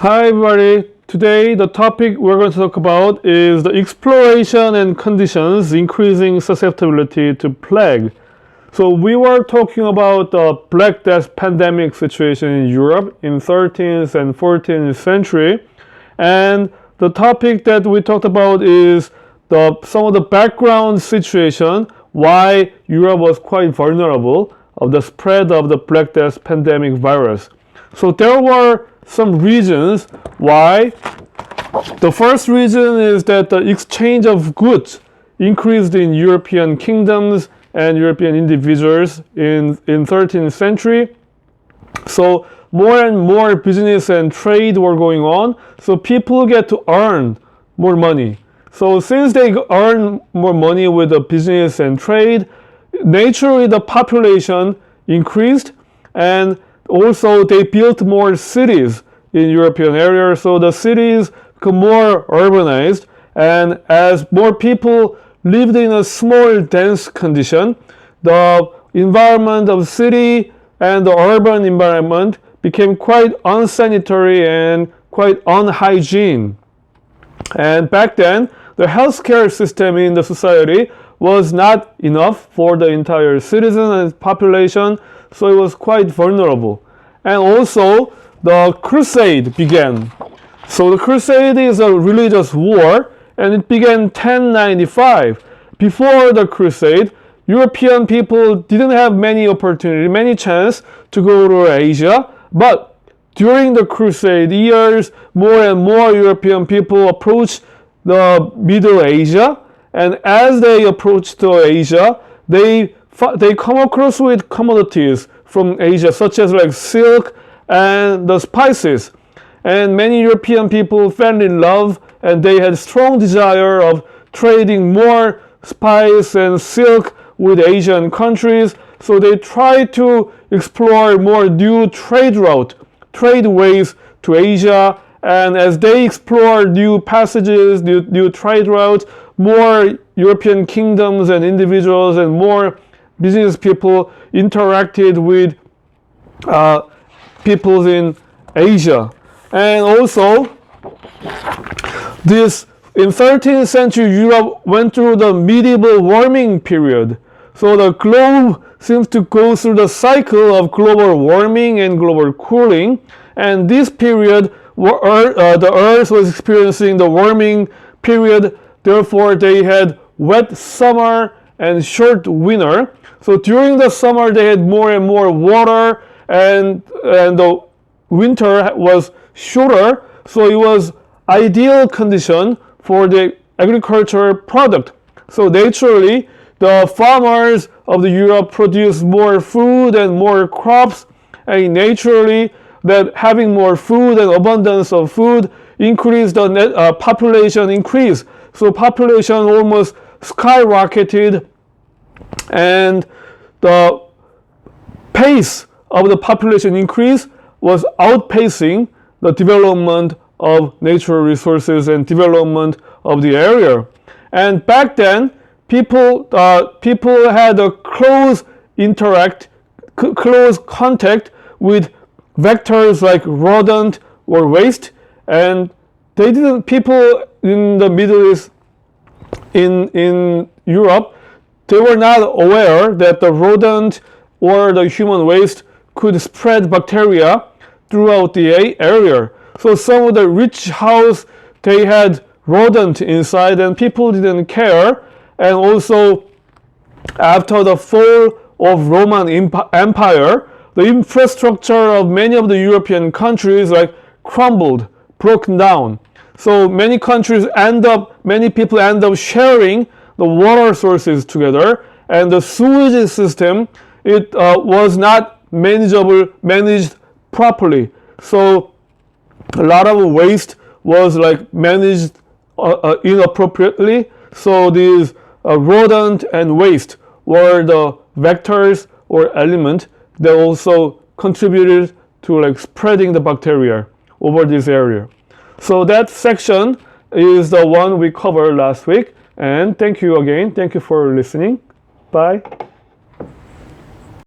Hi everybody, today the topic we're going to talk about is the exploration and conditions increasing susceptibility to plague. So we were talking about the Black Death pandemic situation in Europe in 13th and 14th century, and the topic that we talked about is some of the background situation why Europe was quite vulnerable of the spread of the Black Death pandemic virus. So there were some reasons why. The first reason is that the exchange of goods increased in European kingdoms and European individuals in 13th century. So more and more business and trade were going on, so people get to earn more money. So since they earn more money with the business and trade, naturally the population increased, and also they built more cities in European areas, so the cities become more urbanized, and as more people lived in a small dense condition, the environment of city and the urban environment became quite unsanitary and quite unhygiene. And back then the healthcare system in the society was not enough for the entire citizen and population, so it was quite vulnerable. And also the Crusade began. So the Crusade is a religious war, and it began 1095. Before the Crusade, European people didn't have many chance to go to Asia, but during the Crusade years, more and more European people approached the Middle Asia, and as they approached Asia, they come across with commodities from Asia, such as like silk and the spices. And many European people fell in love, and they had strong desire of trading more spice and silk with Asian countries. So they tried to explore more new trade ways to Asia. And as they explored new passages, new trade routes, more European kingdoms and individuals and more business people interacted with peoples in Asia. And also, in 13th century Europe went through the medieval warming period. So the globe seems to go through the cycle of global warming and global cooling. And this period, the Earth was experiencing the warming period. Therefore, they had wet summer and short winter. So during the summer, they had more and more water, and the winter was shorter. So it was ideal condition for the agricultural product. So naturally, the farmers of the Europe produced more food and more crops, and naturally, that having more food and abundance of food increased the population increase. So population almost skyrocketed, and the pace of the population increase was outpacing the development of natural resources and development of the area. And back then, people had a close contact with vectors like rodent or waste, and people in the Middle East, in Europe, they were not aware that the rodent or the human waste could spread bacteria throughout the area. So some of the rich house, they had rodent inside, and people didn't care. And also, after the fall of Roman Empire, the infrastructure of many of the European countries crumbled, broken down. So many people end up sharing the water sources together, and the sewage system, it was not managed properly. So a lot of waste was managed inappropriately. So these rodent and waste were the vectors or element that also contributed to spreading the bacteria over this area. So that section is the one we covered last week. And thank you again. Thank you for listening. Bye.